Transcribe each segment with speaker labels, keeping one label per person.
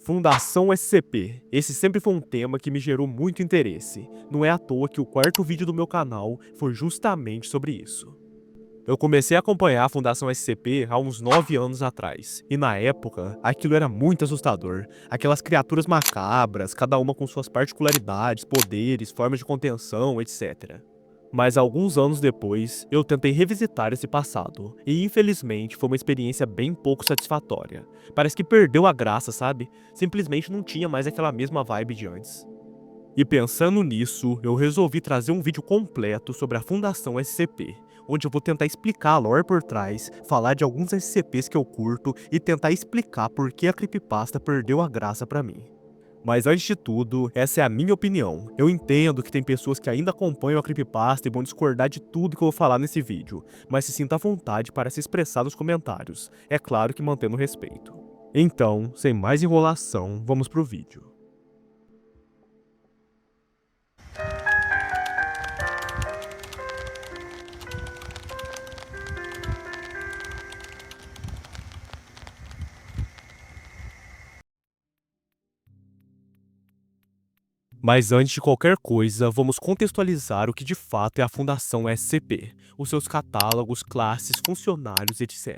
Speaker 1: Fundação SCP. Esse sempre foi um tema que me gerou muito interesse. Não é à toa que o quarto vídeo do meu canal foi justamente sobre isso. Eu comecei a acompanhar a Fundação SCP há uns 9 anos atrás, e na época, aquilo era muito assustador. Aquelas criaturas macabras, cada uma com suas particularidades, poderes, formas de contenção, etc. Mas alguns anos depois, eu tentei revisitar esse passado, e infelizmente foi uma experiência bem pouco satisfatória. Parece que perdeu a graça, sabe? Simplesmente não tinha mais aquela mesma vibe de antes. E pensando nisso, eu resolvi trazer um vídeo completo sobre a Fundação SCP, onde eu vou tentar explicar a lore por trás, falar de alguns SCPs que eu curto e tentar explicar por que a creepypasta perdeu a graça pra mim. Mas antes de tudo, essa é a minha opinião. Eu entendo que tem pessoas que ainda acompanham a creepypasta e vão discordar de tudo que eu vou falar nesse vídeo, mas se sinta à vontade para se expressar nos comentários, é claro que mantendo respeito. Então, sem mais enrolação, vamos pro vídeo. Mas antes de qualquer coisa, vamos contextualizar o que de fato é a Fundação SCP, os seus catálogos, classes, funcionários, etc.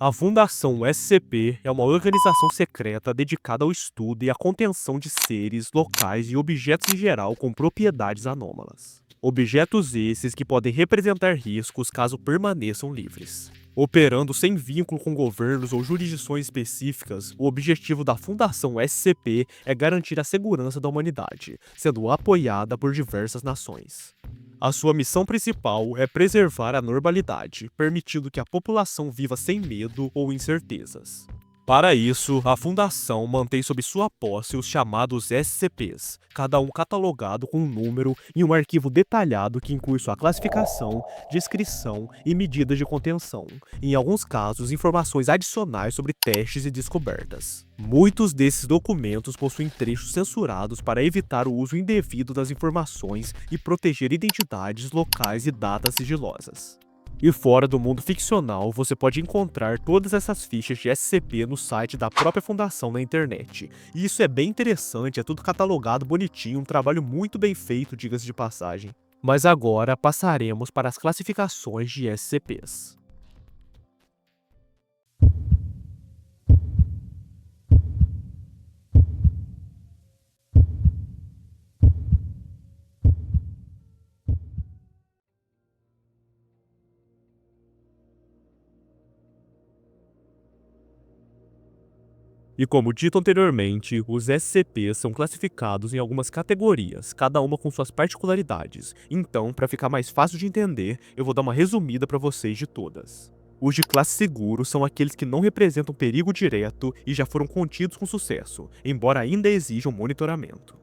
Speaker 1: A Fundação SCP é uma organização secreta dedicada ao estudo e à contenção de seres, locais e objetos em geral com propriedades anômalas. Objetos esses que podem representar riscos caso permaneçam livres. Operando sem vínculo com governos ou jurisdições específicas, o objetivo da Fundação SCP é garantir a segurança da humanidade, sendo apoiada por diversas nações. A sua missão principal é preservar a normalidade, permitindo que a população viva sem medo ou incertezas. Para isso, a Fundação mantém sob sua posse os chamados SCPs, cada um catalogado com um número e um arquivo detalhado que inclui sua classificação, descrição e medidas de contenção, e em alguns casos informações adicionais sobre testes e descobertas. Muitos desses documentos possuem trechos censurados para evitar o uso indevido das informações e proteger identidades, locais e datas sigilosas. E fora do mundo ficcional, você pode encontrar todas essas fichas de SCP no site da própria fundação na internet. E isso é bem interessante, é tudo catalogado bonitinho, um trabalho muito bem feito, diga-se de passagem. Mas agora passaremos para as classificações de SCPs. E como dito anteriormente, os SCPs são classificados em algumas categorias, cada uma com suas particularidades. Então, para ficar mais fácil de entender, eu vou dar uma resumida para vocês de todas. Os de classe seguro são aqueles que não representam perigo direto e já foram contidos com sucesso, embora ainda exijam monitoramento.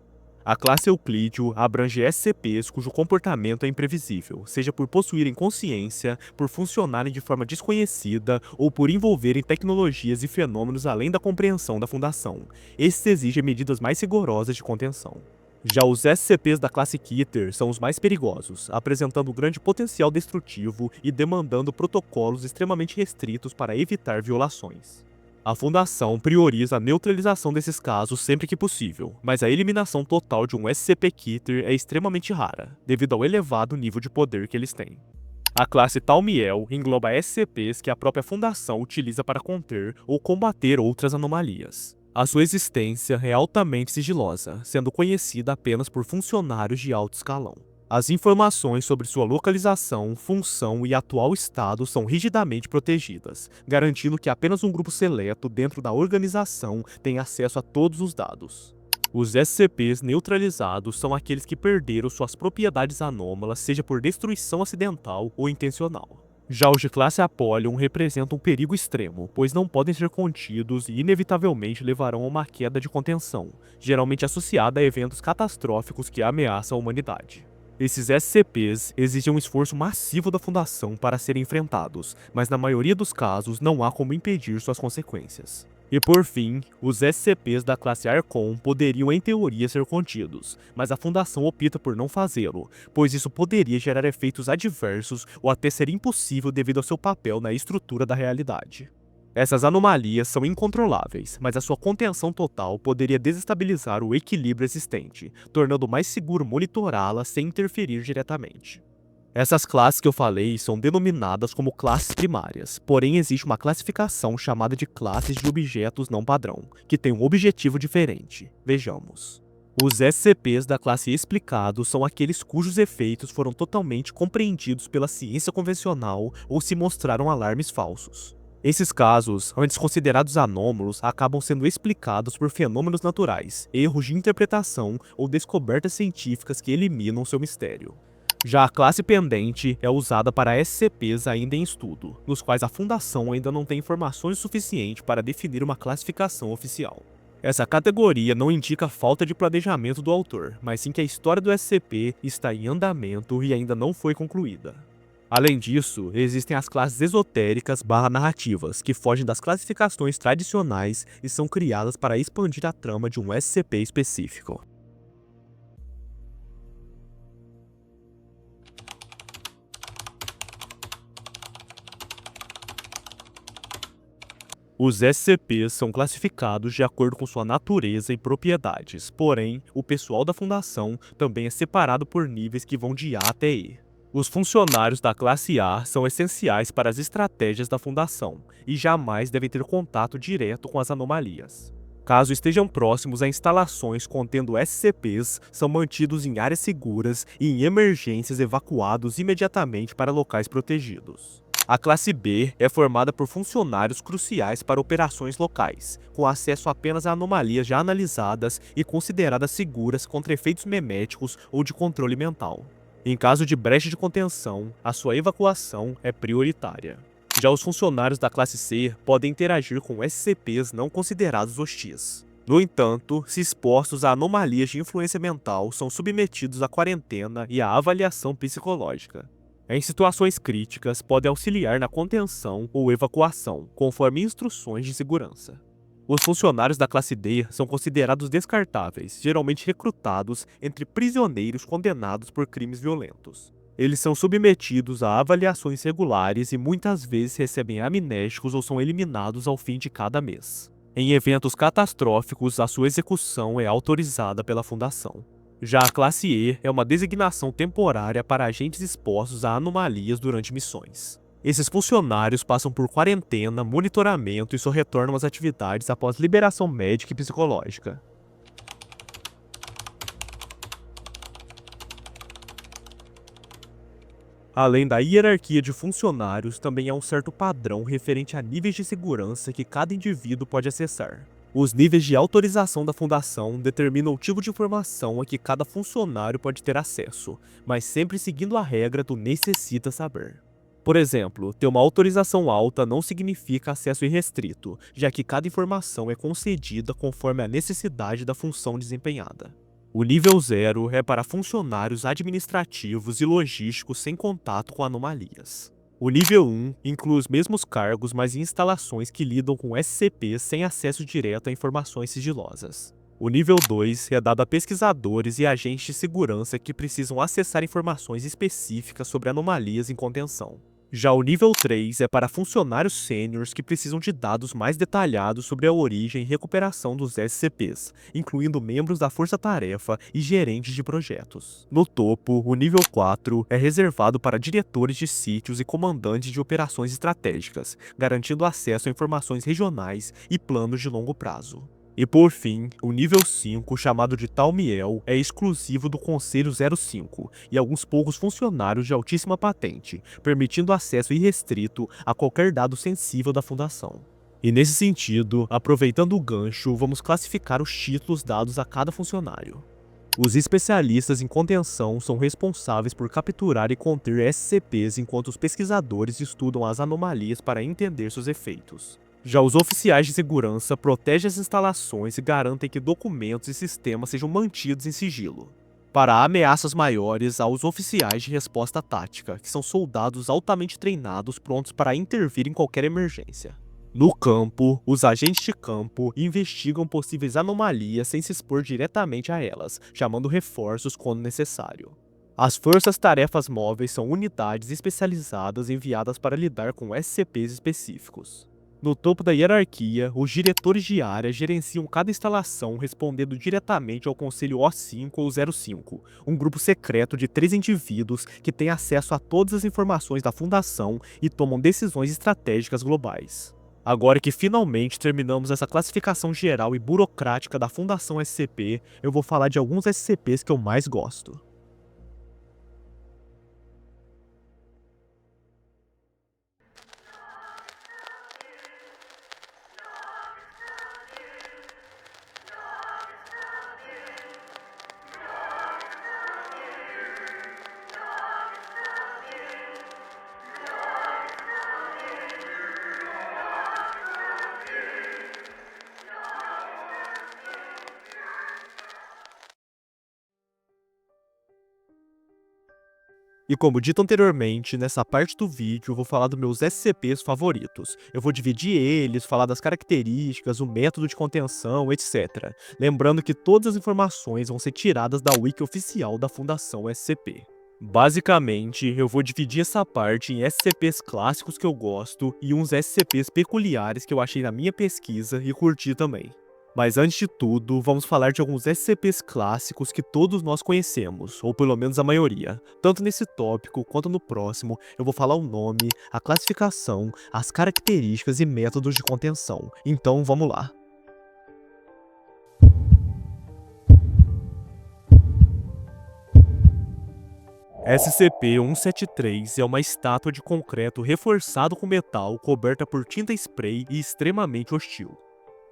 Speaker 1: A classe Euclídeo abrange SCPs cujo comportamento é imprevisível, seja por possuírem consciência, por funcionarem de forma desconhecida ou por envolverem tecnologias e fenômenos além da compreensão da Fundação. Esses exigem medidas mais rigorosas de contenção. Já os SCPs da classe Keter são os mais perigosos, apresentando grande potencial destrutivo e demandando protocolos extremamente restritos para evitar violações. A Fundação prioriza a neutralização desses casos sempre que possível, mas a eliminação total de um SCP-Keter é extremamente rara, devido ao elevado nível de poder que eles têm. A classe Talmiel engloba SCPs que a própria Fundação utiliza para conter ou combater outras anomalias. A sua existência é altamente sigilosa, sendo conhecida apenas por funcionários de alto escalão. As informações sobre sua localização, função e atual estado são rigidamente protegidas, garantindo que apenas um grupo seleto dentro da organização tem acesso a todos os dados. Os SCPs neutralizados são aqueles que perderam suas propriedades anômalas, seja por destruição acidental ou intencional. Já os de classe Apollyon representam um perigo extremo, pois não podem ser contidos e inevitavelmente levarão a uma queda de contenção, geralmente associada a eventos catastróficos que ameaçam a humanidade. Esses SCPs exigem um esforço massivo da Fundação para serem enfrentados, mas na maioria dos casos não há como impedir suas consequências. E por fim, os SCPs da classe Archon poderiam em teoria ser contidos, mas a Fundação opta por não fazê-lo, pois isso poderia gerar efeitos adversos ou até ser impossível devido ao seu papel na estrutura da realidade. Essas anomalias são incontroláveis, mas a sua contenção total poderia desestabilizar o equilíbrio existente, tornando mais seguro monitorá-las sem interferir diretamente. Essas classes que eu falei são denominadas como classes primárias, porém existe uma classificação chamada de classes de objetos não padrão, que tem um objetivo diferente. Vejamos. Os SCPs da classe explicado são aqueles cujos efeitos foram totalmente compreendidos pela ciência convencional ou se mostraram alarmes falsos. Esses casos, antes considerados anômalos, acabam sendo explicados por fenômenos naturais, erros de interpretação ou descobertas científicas que eliminam seu mistério. Já a classe pendente é usada para SCPs ainda em estudo, nos quais a Fundação ainda não tem informações suficientes para definir uma classificação oficial. Essa categoria não indica falta de planejamento do autor, mas sim que a história do SCP está em andamento e ainda não foi concluída. Além disso, existem as classes esotéricas narrativas, que fogem das classificações tradicionais e são criadas para expandir a trama de um SCP específico. Os SCPs são classificados de acordo com sua natureza e propriedades, porém, o pessoal da Fundação também é separado por níveis que vão de A até E. Os funcionários da classe A são essenciais para as estratégias da Fundação e jamais devem ter contato direto com as anomalias. Caso estejam próximos a instalações contendo SCPs, são mantidos em áreas seguras e em emergências evacuados imediatamente para locais protegidos. A classe B é formada por funcionários cruciais para operações locais, com acesso apenas a anomalias já analisadas e consideradas seguras contra efeitos meméticos ou de controle mental. Em caso de brecha de contenção, a sua evacuação é prioritária. Já os funcionários da classe C podem interagir com SCPs não considerados hostis. No entanto, se expostos a anomalias de influência mental, são submetidos à quarentena e à avaliação psicológica. Em situações críticas, podem auxiliar na contenção ou evacuação, conforme instruções de segurança. Os funcionários da classe D são considerados descartáveis, geralmente recrutados entre prisioneiros condenados por crimes violentos. Eles são submetidos a avaliações regulares e muitas vezes recebem amnésticos ou são eliminados ao fim de cada mês. Em eventos catastróficos, a sua execução é autorizada pela Fundação. Já a classe E é uma designação temporária para agentes expostos a anomalias durante missões. Esses funcionários passam por quarentena, monitoramento e só retornam às atividades após liberação médica e psicológica. Além da hierarquia de funcionários, também há um certo padrão referente a níveis de segurança que cada indivíduo pode acessar. Os níveis de autorização da Fundação determinam o tipo de informação a que cada funcionário pode ter acesso, mas sempre seguindo a regra do necessita saber. Por exemplo, ter uma autorização alta não significa acesso irrestrito, já que cada informação é concedida conforme a necessidade da função desempenhada. O nível 0 é para funcionários administrativos e logísticos sem contato com anomalias. O nível 1 inclui os mesmos cargos, mas em instalações que lidam com SCPs sem acesso direto a informações sigilosas. O nível 2 é dado a pesquisadores e agentes de segurança que precisam acessar informações específicas sobre anomalias em contenção. Já o nível 3 é para funcionários sêniores que precisam de dados mais detalhados sobre a origem e recuperação dos SCPs, incluindo membros da força-tarefa e gerentes de projetos. No topo, o nível 4 é reservado para diretores de sítios e comandantes de operações estratégicas, garantindo acesso a informações regionais e planos de longo prazo. E por fim, o nível 5, chamado de Talmiel, é exclusivo do Conselho 05 e alguns poucos funcionários de altíssima patente, permitindo acesso irrestrito a qualquer dado sensível da Fundação. E nesse sentido, aproveitando o gancho, vamos classificar os títulos dados a cada funcionário. Os especialistas em contenção são responsáveis por capturar e conter SCPs enquanto os pesquisadores estudam as anomalias para entender seus efeitos. Já os oficiais de segurança protegem as instalações e garantem que documentos e sistemas sejam mantidos em sigilo. Para ameaças maiores, há os oficiais de resposta tática, que são soldados altamente treinados prontos para intervir em qualquer emergência. No campo, os agentes de campo investigam possíveis anomalias sem se expor diretamente a elas, chamando reforços quando necessário. As forças-tarefas móveis são unidades especializadas enviadas para lidar com SCPs específicos. No topo da hierarquia, os diretores de área gerenciam cada instalação respondendo diretamente ao Conselho O5 ou 05, um grupo secreto de 3 indivíduos que têm acesso a todas as informações da fundação e tomam decisões estratégicas globais. Agora que finalmente terminamos essa classificação geral e burocrática da Fundação SCP, eu vou falar de alguns SCPs que eu mais gosto. E como dito anteriormente, nessa parte do vídeo eu vou falar dos meus SCPs favoritos. Eu vou dividir eles, falar das características, o método de contenção, etc. Lembrando que todas as informações vão ser tiradas da wiki oficial da Fundação SCP. Basicamente, eu vou dividir essa parte em SCPs clássicos que eu gosto e uns SCPs peculiares que eu achei na minha pesquisa e curti também. Mas antes de tudo, vamos falar de alguns SCPs clássicos que todos nós conhecemos, ou pelo menos a maioria. Tanto nesse tópico quanto no próximo, eu vou falar o nome, a classificação, as características e métodos de contenção. Então vamos lá. SCP-173 é uma estátua de concreto reforçado com metal coberta por tinta spray e extremamente hostil.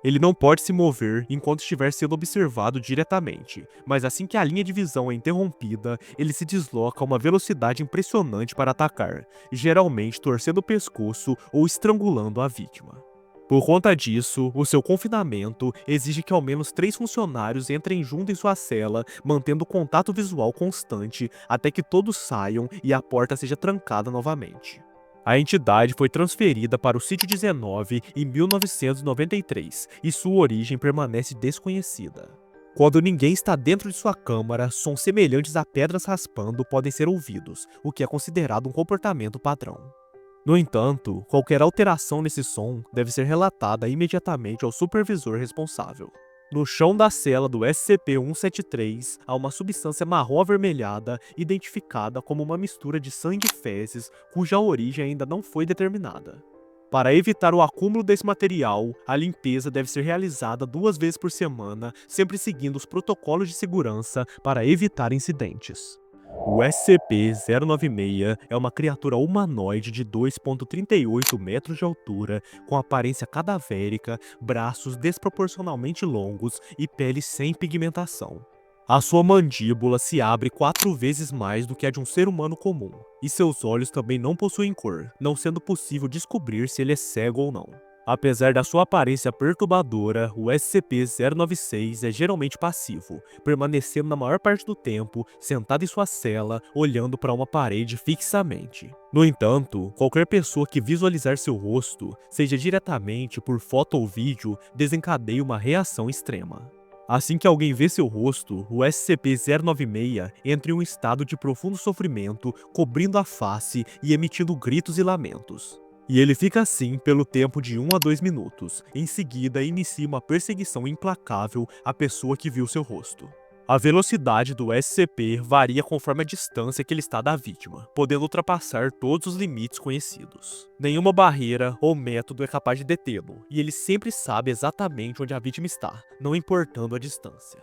Speaker 1: Ele não pode se mover enquanto estiver sendo observado diretamente, mas assim que a linha de visão é interrompida, ele se desloca a uma velocidade impressionante para atacar, geralmente torcendo o pescoço ou estrangulando a vítima. Por conta disso, o seu confinamento exige que ao menos 3 funcionários entrem junto em sua cela, mantendo contato visual constante até que todos saiam e a porta seja trancada novamente. A entidade foi transferida para o Sítio 19 em 1993 e sua origem permanece desconhecida. Quando ninguém está dentro de sua câmara, sons semelhantes a pedras raspando podem ser ouvidos, o que é considerado um comportamento padrão. No entanto, qualquer alteração nesse som deve ser relatada imediatamente ao supervisor responsável. No chão da cela do SCP-173 há uma substância marrom avermelhada identificada como uma mistura de sangue e fezes cuja origem ainda não foi determinada. Para evitar o acúmulo desse material, a limpeza deve ser realizada 2 vezes por semana, sempre seguindo os protocolos de segurança para evitar incidentes. O SCP-096 é uma criatura humanoide de 2,38 metros de altura, com aparência cadavérica, braços desproporcionalmente longos e pele sem pigmentação. A sua mandíbula se abre 4 vezes mais do que a de um ser humano comum, e seus olhos também não possuem cor, não sendo possível descobrir se ele é cego ou não. Apesar da sua aparência perturbadora, o SCP-096 é geralmente passivo, permanecendo na maior parte do tempo sentado em sua cela, olhando para uma parede fixamente. No entanto, qualquer pessoa que visualizar seu rosto, seja diretamente por foto ou vídeo, desencadeia uma reação extrema. Assim que alguém vê seu rosto, o SCP-096 entra em um estado de profundo sofrimento, cobrindo a face e emitindo gritos e lamentos. E ele fica assim pelo tempo de 1 a 2 minutos. Em seguida, inicia uma perseguição implacável à pessoa que viu seu rosto. A velocidade do SCP varia conforme a distância que ele está da vítima, podendo ultrapassar todos os limites conhecidos. Nenhuma barreira ou método é capaz de detê-lo, e ele sempre sabe exatamente onde a vítima está, não importando a distância.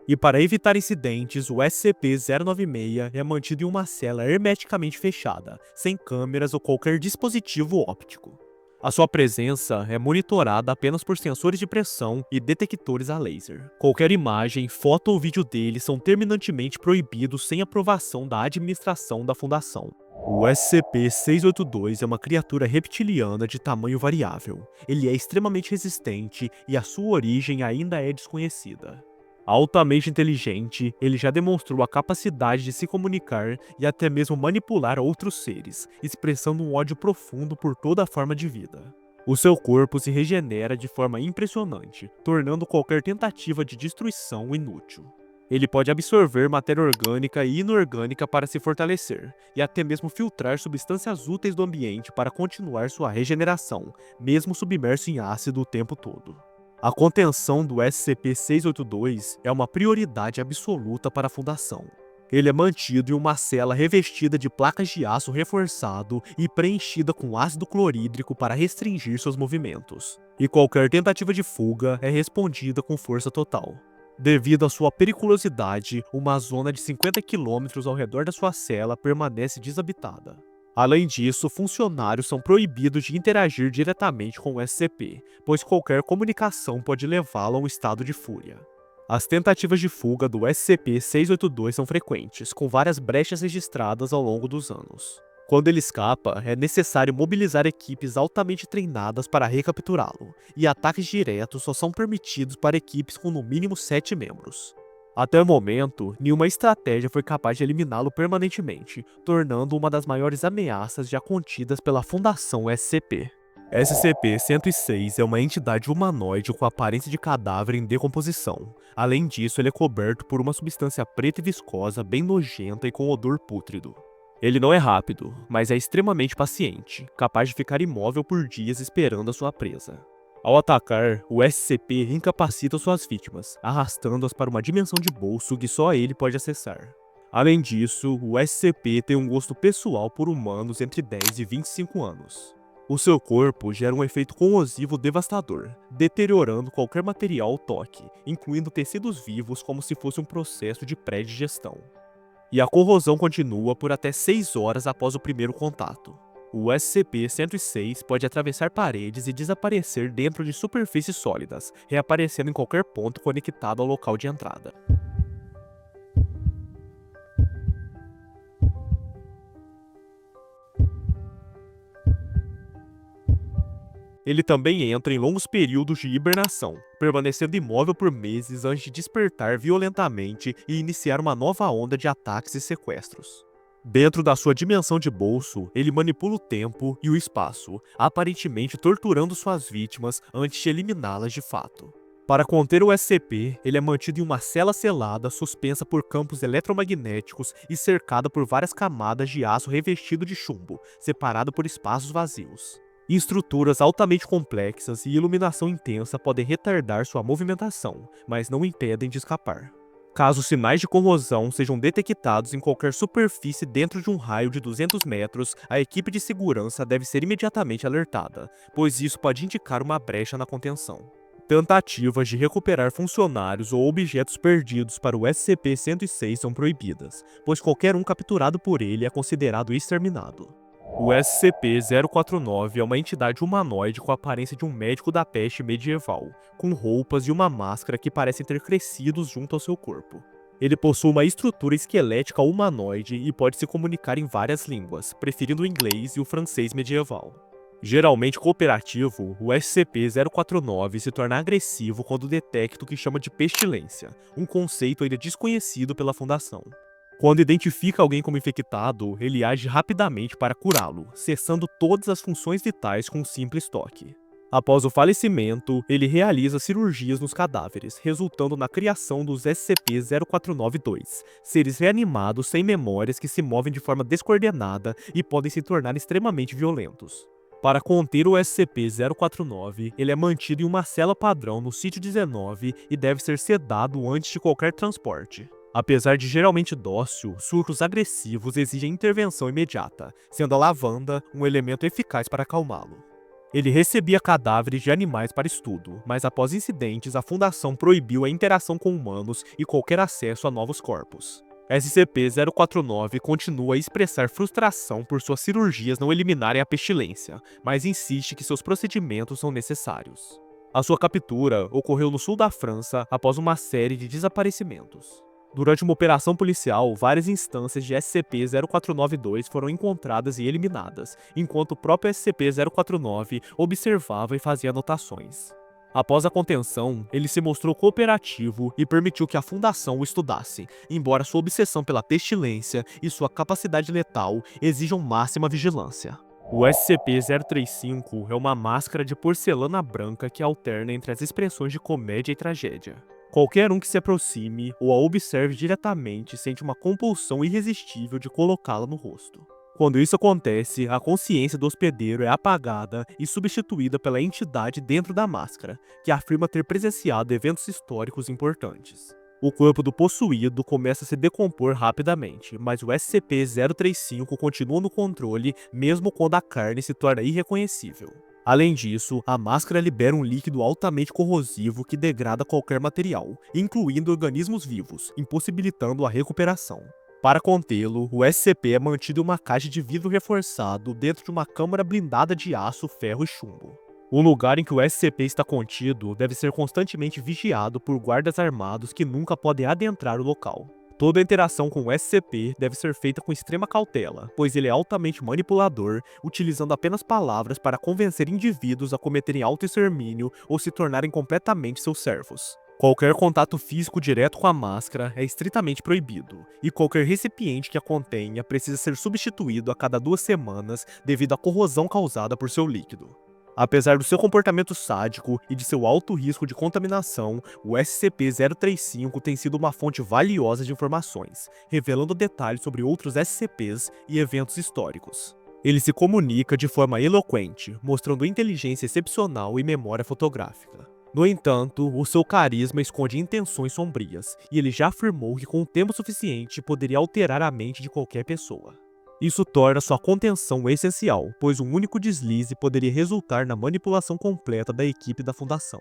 Speaker 1: E para evitar incidentes, o SCP-096 é mantido em uma cela hermeticamente fechada, sem câmeras ou qualquer dispositivo óptico. A sua presença é monitorada apenas por sensores de pressão e detectores a laser. Qualquer imagem, foto ou vídeo dele são terminantemente proibidos sem aprovação da administração da Fundação. O SCP-682 é uma criatura reptiliana de tamanho variável. Ele é extremamente resistente e a sua origem ainda é desconhecida. Altamente inteligente, ele já demonstrou a capacidade de se comunicar e até mesmo manipular outros seres, expressando um ódio profundo por toda a forma de vida. O seu corpo se regenera de forma impressionante, tornando qualquer tentativa de destruição inútil. Ele pode absorver matéria orgânica e inorgânica para se fortalecer, e até mesmo filtrar substâncias úteis do ambiente para continuar sua regeneração, mesmo submerso em ácido o tempo todo. A contenção do SCP-682 é uma prioridade absoluta para a Fundação. Ele é mantido em uma cela revestida de placas de aço reforçado e preenchida com ácido clorídrico para restringir seus movimentos, e qualquer tentativa de fuga é respondida com força total. Devido à sua periculosidade, uma zona de 50 quilômetros ao redor da sua cela permanece desabitada. Além disso, funcionários são proibidos de interagir diretamente com o SCP, pois qualquer comunicação pode levá-lo a um estado de fúria. As tentativas de fuga do SCP-682 são frequentes, com várias brechas registradas ao longo dos anos. Quando ele escapa, é necessário mobilizar equipes altamente treinadas para recapturá-lo, e ataques diretos só são permitidos para equipes com no mínimo 7 membros. Até o momento, nenhuma estratégia foi capaz de eliminá-lo permanentemente, tornando uma das maiores ameaças já contidas pela Fundação SCP. SCP-106 é uma entidade humanoide com aparência de cadáver em decomposição. Além disso, ele é coberto por uma substância preta e viscosa bem nojenta e com odor pútrido. Ele não é rápido, mas é extremamente paciente, capaz de ficar imóvel por dias esperando a sua presa. Ao atacar, o SCP incapacita suas vítimas, arrastando-as para uma dimensão de bolso que só ele pode acessar. Além disso, o SCP tem um gosto pessoal por humanos entre 10 e 25 anos. O seu corpo gera um efeito corrosivo devastador, deteriorando qualquer material ao toque, incluindo tecidos vivos como se fosse um processo de pré-digestão. E a corrosão continua por até 6 horas após o primeiro contato. O SCP-106 pode atravessar paredes e desaparecer dentro de superfícies sólidas, reaparecendo em qualquer ponto conectado ao local de entrada. Ele também entra em longos períodos de hibernação, permanecendo imóvel por meses antes de despertar violentamente e iniciar uma nova onda de ataques e sequestros. Dentro da sua dimensão de bolso, ele manipula o tempo e o espaço, aparentemente torturando suas vítimas antes de eliminá-las de fato. Para conter o SCP, ele é mantido em uma cela selada suspensa por campos eletromagnéticos e cercada por várias camadas de aço revestido de chumbo, separado por espaços vazios. Estruturas altamente complexas e iluminação intensa podem retardar sua movimentação, mas não impedem de escapar. Caso sinais de corrosão sejam detectados em qualquer superfície dentro de um raio de 200 metros, a equipe de segurança deve ser imediatamente alertada, pois isso pode indicar uma brecha na contenção. Tentativas de recuperar funcionários ou objetos perdidos para o SCP-106 são proibidas, pois qualquer um capturado por ele é considerado exterminado. O SCP-049 é uma entidade humanoide com a aparência de um médico da peste medieval, com roupas e uma máscara que parecem ter crescido junto ao seu corpo. Ele possui uma estrutura esquelética humanoide e pode se comunicar em várias línguas, preferindo o inglês e o francês medieval. Geralmente cooperativo, o SCP-049 se torna agressivo quando detecta o que chama de pestilência, um conceito ainda desconhecido pela Fundação. Quando identifica alguém como infectado, ele age rapidamente para curá-lo, cessando todas as funções vitais com um simples toque. Após o falecimento, ele realiza cirurgias nos cadáveres, resultando na criação dos SCP-0492, seres reanimados sem memórias que se movem de forma descoordenada e podem se tornar extremamente violentos. Para conter o SCP-049, ele é mantido em uma cela padrão no Sítio 19 e deve ser sedado antes de qualquer transporte. Apesar de geralmente dócil, surtos agressivos exigem intervenção imediata, sendo a lavanda um elemento eficaz para acalmá-lo. Ele recebia cadáveres de animais para estudo, mas após incidentes a Fundação proibiu a interação com humanos e qualquer acesso a novos corpos. SCP-049 continua a expressar frustração por suas cirurgias não eliminarem a pestilência, mas insiste que seus procedimentos são necessários. A sua captura ocorreu no sul da França após uma série de desaparecimentos. Durante uma operação policial, várias instâncias de SCP-0492 foram encontradas e eliminadas, enquanto o próprio SCP-049 observava e fazia anotações. Após a contenção, ele se mostrou cooperativo e permitiu que a Fundação o estudasse, embora sua obsessão pela pestilência e sua capacidade letal exijam máxima vigilância. O SCP-035 é uma máscara de porcelana branca que alterna entre as expressões de comédia e tragédia. Qualquer um que se aproxime ou a observe diretamente sente uma compulsão irresistível de colocá-la no rosto. Quando isso acontece, a consciência do hospedeiro é apagada e substituída pela entidade dentro da máscara, que afirma ter presenciado eventos históricos importantes. O corpo do possuído começa a se decompor rapidamente, mas o SCP-035 continua no controle mesmo quando a carne se torna irreconhecível. Além disso, a máscara libera um líquido altamente corrosivo que degrada qualquer material, incluindo organismos vivos, impossibilitando a recuperação. Para contê-lo, o SCP é mantido em uma caixa de vidro reforçado dentro de uma câmara blindada de aço, ferro e chumbo. O lugar em que o SCP está contido deve ser constantemente vigiado por guardas armados que nunca podem adentrar o local. Toda interação com o SCP deve ser feita com extrema cautela, pois ele é altamente manipulador, utilizando apenas palavras para convencer indivíduos a cometerem autoextermínio ou se tornarem completamente seus servos. Qualquer contato físico direto com a máscara é estritamente proibido, e qualquer recipiente que a contenha precisa ser substituído a cada 2 semanas devido à corrosão causada por seu líquido. Apesar do seu comportamento sádico e de seu alto risco de contaminação, o SCP-035 tem sido uma fonte valiosa de informações, revelando detalhes sobre outros SCPs e eventos históricos. Ele se comunica de forma eloquente, mostrando inteligência excepcional e memória fotográfica. No entanto, o seu carisma esconde intenções sombrias, e ele já afirmou que com o tempo suficiente poderia alterar a mente de qualquer pessoa. Isso torna sua contenção essencial, pois um único deslize poderia resultar na manipulação completa da equipe da Fundação.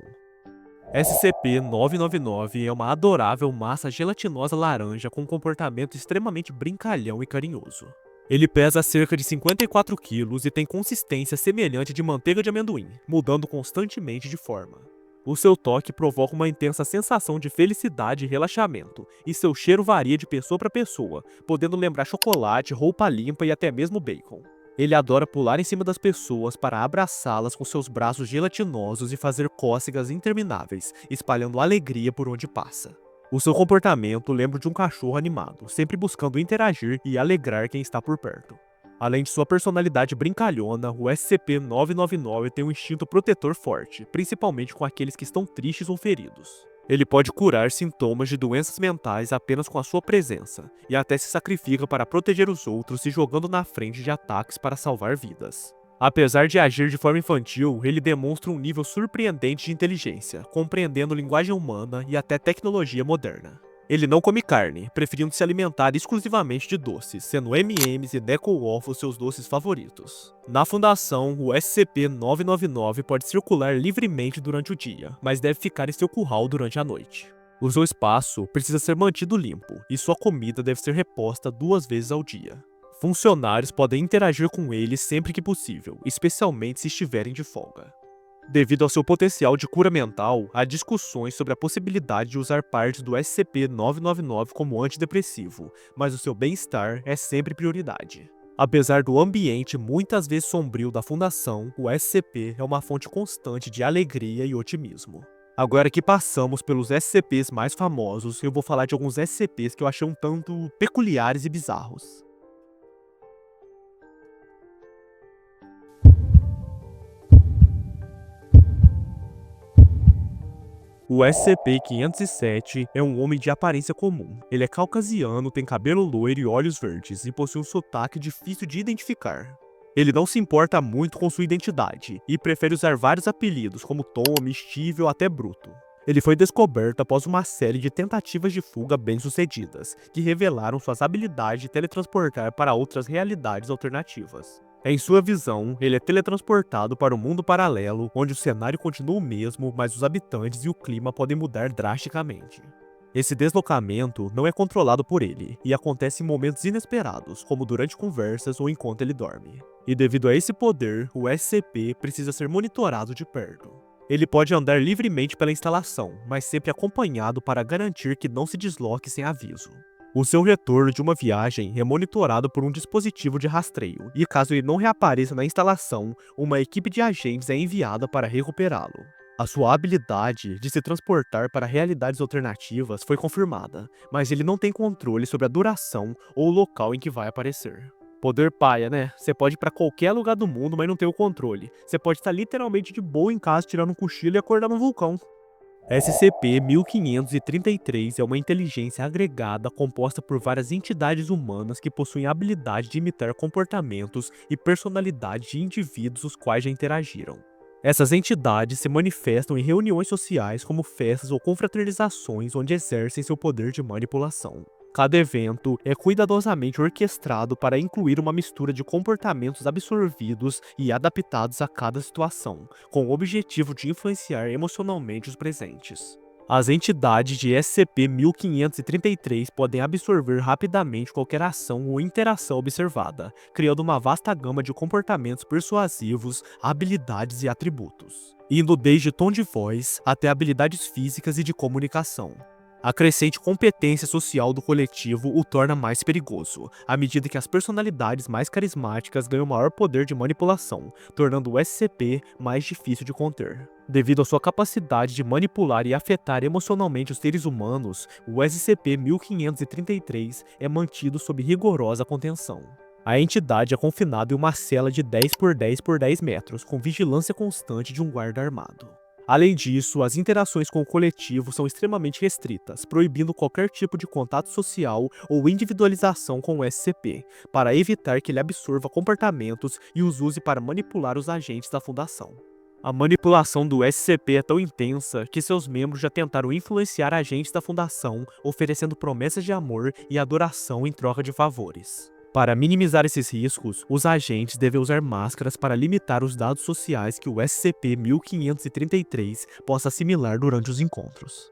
Speaker 1: SCP-999 é uma adorável massa gelatinosa laranja com um comportamento extremamente brincalhão e carinhoso. Ele pesa cerca de 54 quilos e tem consistência semelhante de manteiga de amendoim, mudando constantemente de forma. O seu toque provoca uma intensa sensação de felicidade e relaxamento, e seu cheiro varia de pessoa para pessoa, podendo lembrar chocolate, roupa limpa e até mesmo bacon. Ele adora pular em cima das pessoas para abraçá-las com seus braços gelatinosos e fazer cócegas intermináveis, espalhando alegria por onde passa. O seu comportamento lembra de um cachorro animado, sempre buscando interagir e alegrar quem está por perto. Além de sua personalidade brincalhona, o SCP-999 tem um instinto protetor forte, principalmente com aqueles que estão tristes ou feridos. Ele pode curar sintomas de doenças mentais apenas com a sua presença, e até se sacrifica para proteger os outros se jogando na frente de ataques para salvar vidas. Apesar de agir de forma infantil, ele demonstra um nível surpreendente de inteligência, compreendendo linguagem humana e até tecnologia moderna. Ele não come carne, preferindo se alimentar exclusivamente de doces, sendo M&M's e Necco-Waffle seus doces favoritos. Na Fundação, o SCP-999 pode circular livremente durante o dia, mas deve ficar em seu curral durante a noite. O seu espaço precisa ser mantido limpo, e sua comida deve ser reposta 2 vezes ao dia. Funcionários podem interagir com ele sempre que possível, especialmente se estiverem de folga. Devido ao seu potencial de cura mental, há discussões sobre a possibilidade de usar partes do SCP-999 como antidepressivo, mas o seu bem-estar é sempre prioridade. Apesar do ambiente muitas vezes sombrio da Fundação, o SCP é uma fonte constante de alegria e otimismo. Agora que passamos pelos SCPs mais famosos, eu vou falar de alguns SCPs que eu achei um tanto peculiares e bizarros. O SCP-507 é um homem de aparência comum. Ele é caucasiano, tem cabelo loiro e olhos verdes, e possui um sotaque difícil de identificar. Ele não se importa muito com sua identidade, e prefere usar vários apelidos como Tommy, Steve ou até Bruto. Ele foi descoberto após uma série de tentativas de fuga bem-sucedidas, que revelaram suas habilidades de teletransportar para outras realidades alternativas. Em sua visão, ele é teletransportado para um mundo paralelo, onde o cenário continua o mesmo, mas os habitantes e o clima podem mudar drasticamente. Esse deslocamento não é controlado por ele, e acontece em momentos inesperados, como durante conversas ou enquanto ele dorme. E devido a esse poder, o SCP precisa ser monitorado de perto. Ele pode andar livremente pela instalação, mas sempre acompanhado para garantir que não se desloque sem aviso. O seu retorno de uma viagem é monitorado por um dispositivo de rastreio, e caso ele não reapareça na instalação, uma equipe de agentes é enviada para recuperá-lo. A sua habilidade de se transportar para realidades alternativas foi confirmada, mas ele não tem controle sobre a duração ou o local em que vai aparecer. Poder paia, né? Você pode ir pra qualquer lugar do mundo, mas não tem o controle. Você pode estar literalmente de boa em casa tirando um cochilo e acordar num vulcão. SCP-1533 é uma inteligência agregada composta por várias entidades humanas que possuem a habilidade de imitar comportamentos e personalidade de indivíduos os quais já interagiram. Essas entidades se manifestam em reuniões sociais como festas ou confraternizações onde exercem seu poder de manipulação. Cada evento é cuidadosamente orquestrado para incluir uma mistura de comportamentos absorvidos e adaptados a cada situação, com o objetivo de influenciar emocionalmente os presentes. As entidades de SCP-1533 podem absorver rapidamente qualquer ação ou interação observada, criando uma vasta gama de comportamentos persuasivos, habilidades e atributos, indo desde tom de voz até habilidades físicas e de comunicação. A crescente competência social do coletivo o torna mais perigoso, à medida que as personalidades mais carismáticas ganham maior poder de manipulação, tornando o SCP mais difícil de conter. Devido à sua capacidade de manipular e afetar emocionalmente os seres humanos, o SCP-1533 é mantido sob rigorosa contenção. A entidade é confinada em uma cela de 10 por 10 por 10 metros, com vigilância constante de um guarda armado. Além disso, as interações com o coletivo são extremamente restritas, proibindo qualquer tipo de contato social ou individualização com o SCP, para evitar que ele absorva comportamentos e os use para manipular os agentes da Fundação. A manipulação do SCP é tão intensa que seus membros já tentaram influenciar agentes da Fundação, oferecendo promessas de amor e adoração em troca de favores. Para minimizar esses riscos, os agentes devem usar máscaras para limitar os dados sociais que o SCP-1533 possa assimilar durante os encontros.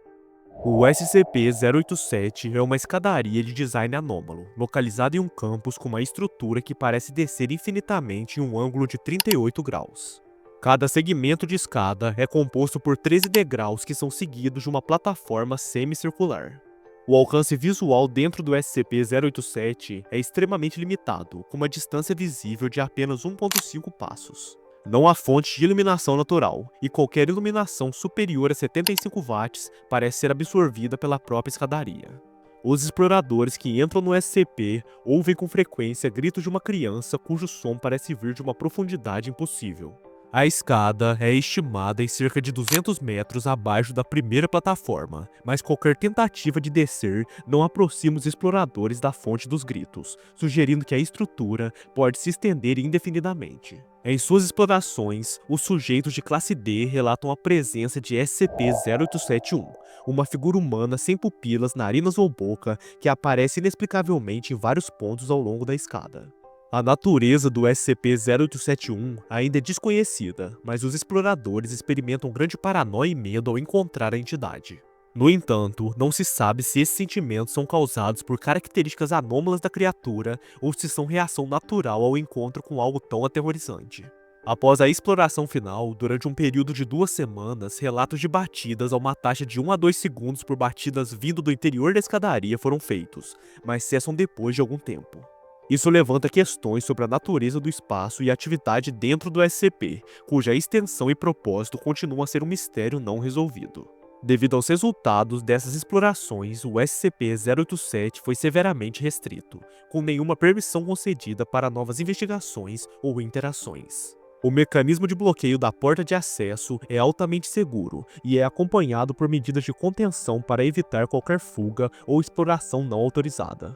Speaker 1: O SCP-087 é uma escadaria de design anômalo, localizada em um campus com uma estrutura que parece descer infinitamente em um ângulo de 38 graus. Cada segmento de escada é composto por 13 degraus que são seguidos de uma plataforma semicircular. O alcance visual dentro do SCP-087 é extremamente limitado, com uma distância visível de apenas 1,5 passos. Não há fonte de iluminação natural, e qualquer iluminação superior a 75 watts parece ser absorvida pela própria escadaria. Os exploradores que entram no SCP ouvem com frequência gritos de uma criança cujo som parece vir de uma profundidade impossível. A escada é estimada em cerca de 200 metros abaixo da primeira plataforma, mas qualquer tentativa de descer não aproxima os exploradores da fonte dos gritos, sugerindo que a estrutura pode se estender indefinidamente. Em suas explorações, os sujeitos de classe D relatam a presença de SCP-0871, uma figura humana sem pupilas, narinas ou boca que aparece inexplicavelmente em vários pontos ao longo da escada. A natureza do SCP-0871 ainda é desconhecida, mas os exploradores experimentam grande paranoia e medo ao encontrar a entidade. No entanto, não se sabe se esses sentimentos são causados por características anômalas da criatura ou se são reação natural ao encontro com algo tão aterrorizante. Após a exploração final, durante um período de 2 semanas, relatos de batidas a uma taxa de 1 a 2 segundos por batidas vindo do interior da escadaria foram feitos, mas cessam depois de algum tempo. Isso levanta questões sobre a natureza do espaço e a atividade dentro do SCP, cuja extensão e propósito continuam a ser um mistério não resolvido. Devido aos resultados dessas explorações, o SCP-087 foi severamente restrito, com nenhuma permissão concedida para novas investigações ou interações. O mecanismo de bloqueio da porta de acesso é altamente seguro e é acompanhado por medidas de contenção para evitar qualquer fuga ou exploração não autorizada.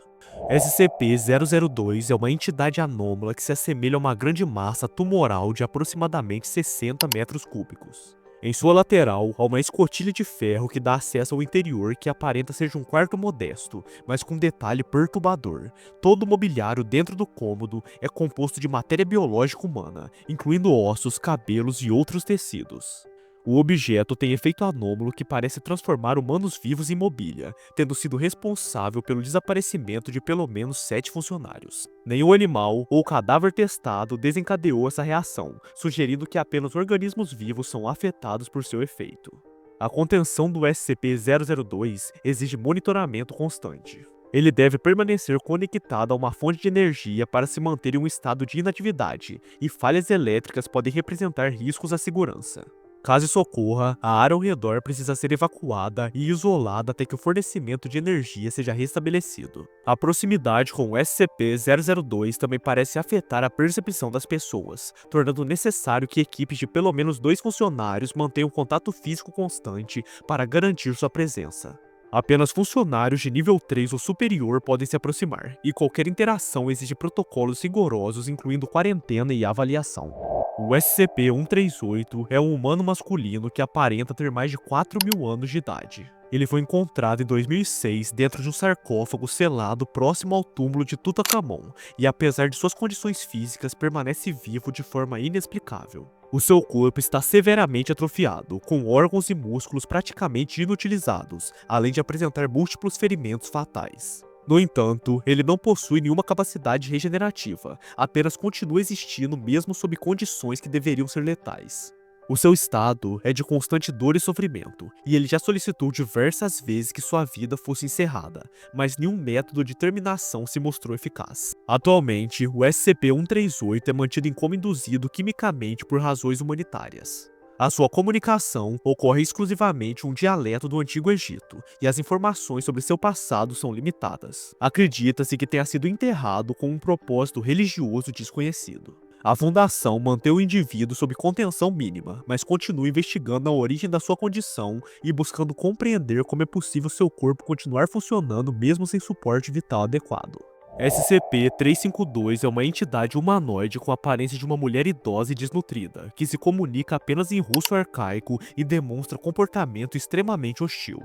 Speaker 1: SCP-002 é uma entidade anômala que se assemelha a uma grande massa tumoral de aproximadamente 60 metros cúbicos. Em sua lateral, há uma escotilha de ferro que dá acesso ao interior que aparenta ser um quarto modesto, mas com um detalhe perturbador. Todo o mobiliário dentro do cômodo é composto de matéria biológica humana, incluindo ossos, cabelos e outros tecidos. O objeto tem efeito anômalo que parece transformar humanos vivos em mobília, tendo sido responsável pelo desaparecimento de pelo menos 7 funcionários. Nenhum animal ou cadáver testado desencadeou essa reação, sugerindo que apenas organismos vivos são afetados por seu efeito. A contenção do SCP-002 exige monitoramento constante. Ele deve permanecer conectado a uma fonte de energia para se manter em um estado de inatividade, e falhas elétricas podem representar riscos à segurança. Caso isso ocorra, a área ao redor precisa ser evacuada e isolada até que o fornecimento de energia seja restabelecido. A proximidade com o SCP-002 também parece afetar a percepção das pessoas, tornando necessário que equipes de pelo menos 2 funcionários mantenham contato físico constante para garantir sua presença. Apenas funcionários de nível 3 ou superior podem se aproximar, e qualquer interação exige protocolos rigorosos, incluindo quarentena e avaliação. O SCP-138 é um humano masculino que aparenta ter mais de 4.000 anos de idade. Ele foi encontrado em 2006 dentro de um sarcófago selado próximo ao túmulo de Tutankhamon, e apesar de suas condições físicas, permanece vivo de forma inexplicável. O seu corpo está severamente atrofiado, com órgãos e músculos praticamente inutilizados, além de apresentar múltiplos ferimentos fatais. No entanto, ele não possui nenhuma capacidade regenerativa, apenas continua existindo mesmo sob condições que deveriam ser letais. O seu estado é de constante dor e sofrimento, e ele já solicitou diversas vezes que sua vida fosse encerrada, mas nenhum método de terminação se mostrou eficaz. Atualmente, o SCP-138 é mantido em coma induzido quimicamente por razões humanitárias. A sua comunicação ocorre exclusivamente em um dialeto do Antigo Egito, e as informações sobre seu passado são limitadas. Acredita-se que tenha sido enterrado com um propósito religioso desconhecido. A Fundação mantém o indivíduo sob contenção mínima, mas continua investigando a origem da sua condição e buscando compreender como é possível seu corpo continuar funcionando mesmo sem suporte vital adequado. SCP-352 é uma entidade humanoide com a aparência de uma mulher idosa e desnutrida, que se comunica apenas em russo arcaico e demonstra comportamento extremamente hostil.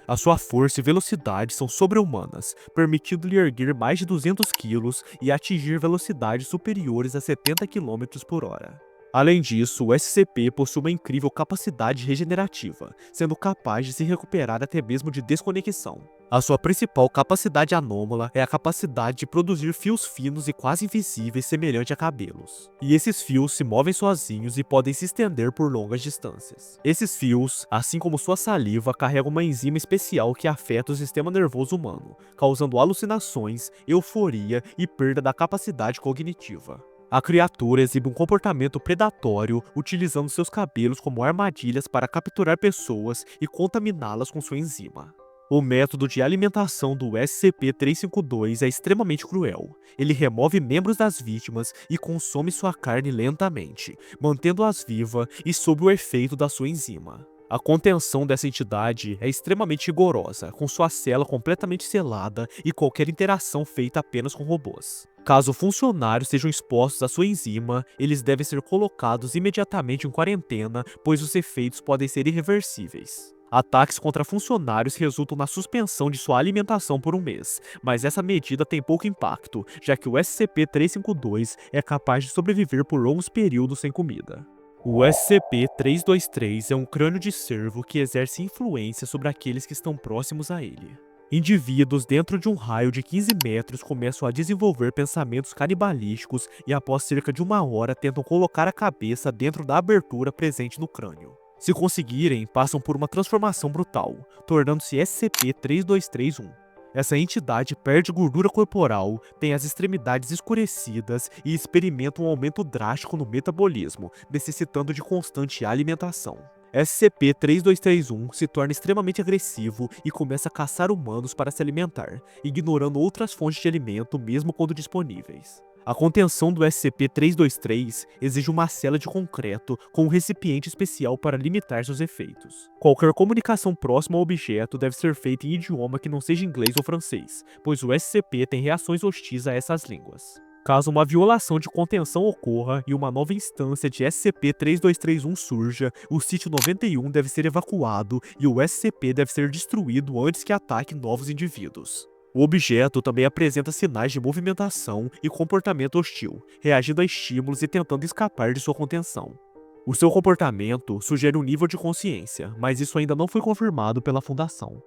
Speaker 1: A sua força e velocidade são sobre-humanas, permitindo-lhe erguer mais de 200 quilos e atingir velocidades superiores a 70 km por hora. Além disso, o SCP possui uma incrível capacidade regenerativa, sendo capaz de se recuperar até mesmo de desconexão. A sua principal capacidade anômala é a capacidade de produzir fios finos e quase invisíveis semelhante a cabelos. E esses fios se movem sozinhos e podem se estender por longas distâncias. Esses fios, assim como sua saliva, carregam uma enzima especial que afeta o sistema nervoso humano, causando alucinações, euforia e perda da capacidade cognitiva. A criatura exibe um comportamento predatório, utilizando seus cabelos como armadilhas para capturar pessoas e contaminá-las com sua enzima. O método de alimentação do SCP-352 é extremamente cruel. Ele remove membros das vítimas e consome sua carne lentamente, mantendo-as vivas e sob o efeito da sua enzima. A contenção dessa entidade é extremamente rigorosa, com sua cela completamente selada e qualquer interação feita apenas com robôs. Caso funcionários sejam expostos à sua enzima, eles devem ser colocados imediatamente em quarentena, pois os efeitos podem ser irreversíveis. Ataques contra funcionários resultam na suspensão de sua alimentação por um mês, mas essa medida tem pouco impacto, já que o SCP-352 é capaz de sobreviver por longos períodos sem comida. O SCP-323 é um crânio de cervo que exerce influência sobre aqueles que estão próximos a ele. Indivíduos dentro de um raio de 15 metros começam a desenvolver pensamentos canibalísticos e após cerca de 1 hora tentam colocar a cabeça dentro da abertura presente no crânio. Se conseguirem, passam por uma transformação brutal, tornando-se SCP-3231. Essa entidade perde gordura corporal, tem as extremidades escurecidas e experimenta um aumento drástico no metabolismo, necessitando de constante alimentação. SCP-3231 se torna extremamente agressivo e começa a caçar humanos para se alimentar, ignorando outras fontes de alimento mesmo quando disponíveis. A contenção do SCP-323 exige uma cela de concreto com um recipiente especial para limitar seus efeitos. Qualquer comunicação próxima ao objeto deve ser feita em idioma que não seja inglês ou francês, pois o SCP tem reações hostis a essas línguas. Caso uma violação de contenção ocorra e uma nova instância de SCP-3231 surja, o sítio 91 deve ser evacuado e o SCP deve ser destruído antes que ataque novos indivíduos. O objeto também apresenta sinais de movimentação e comportamento hostil, reagindo a estímulos e tentando escapar de sua contenção. O seu comportamento sugere um nível de consciência, mas isso ainda não foi confirmado pela Fundação.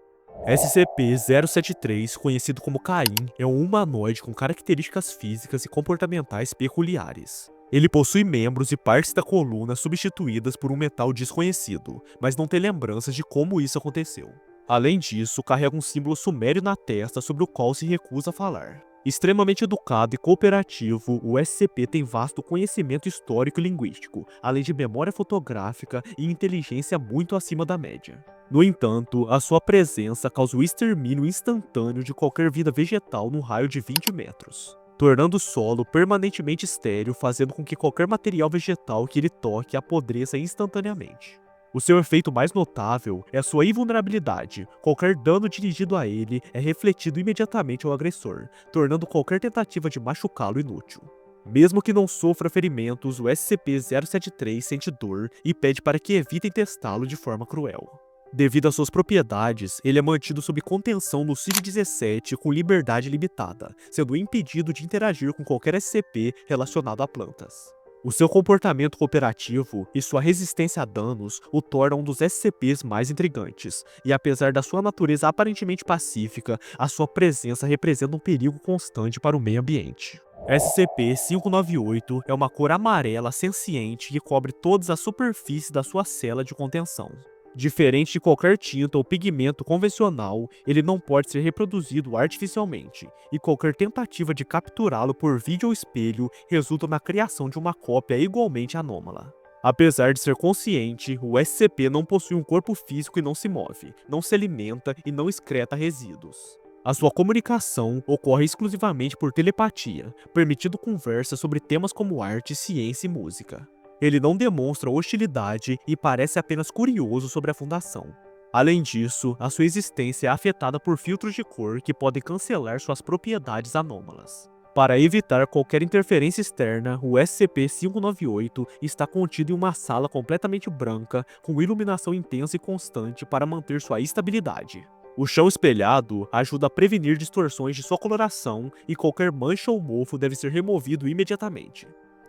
Speaker 1: SCP-073, conhecido como Caim, é um humanoide com características físicas e comportamentais peculiares. Ele possui membros e partes da coluna substituídas por um metal desconhecido, mas não tem lembranças de como isso aconteceu. Além disso, carrega um símbolo sumério na testa sobre o qual se recusa a falar. Extremamente educado e cooperativo, o SCP tem vasto conhecimento histórico e linguístico, além de memória fotográfica e inteligência muito acima da média. No entanto, a sua presença causa o extermínio instantâneo de qualquer vida vegetal no raio de 20 metros, tornando o solo permanentemente estéril, fazendo com que qualquer material vegetal que ele toque apodreça instantaneamente. O seu efeito mais notável é a sua invulnerabilidade. Qualquer dano dirigido a ele é refletido imediatamente ao agressor, tornando qualquer tentativa de machucá-lo inútil. Mesmo que não sofra ferimentos, o SCP-073 sente dor e pede para que evitem testá-lo de forma cruel. Devido às suas propriedades, ele é mantido sob contenção no CID-17 com liberdade limitada, sendo impedido de interagir com qualquer SCP relacionado a plantas. O seu comportamento cooperativo e sua resistência a danos o tornam um dos SCPs mais intrigantes, e apesar da sua natureza aparentemente pacífica, a sua presença representa um perigo constante para o meio ambiente. SCP-598 é uma cor amarela senciente que cobre todas as superfícies da sua cela de contenção. Diferente de qualquer tinta ou pigmento convencional, ele não pode ser reproduzido artificialmente, e qualquer tentativa de capturá-lo por vídeo ou espelho resulta na criação de uma cópia igualmente anômala. Apesar de ser consciente, o SCP não possui um corpo físico e não se move, não se alimenta e não excreta resíduos. A sua comunicação ocorre exclusivamente por telepatia, permitindo conversas sobre temas como arte, ciência e música. Ele não demonstra hostilidade e parece apenas curioso sobre a Fundação. Além disso, a sua existência é afetada por filtros de cor que podem cancelar suas propriedades anômalas. Para evitar qualquer interferência externa, o SCP-598 está contido em uma sala completamente branca, com iluminação intensa e constante para manter sua estabilidade. O chão espelhado ajuda a prevenir distorções de sua coloração e qualquer mancha ou mofo deve ser removido imediatamente.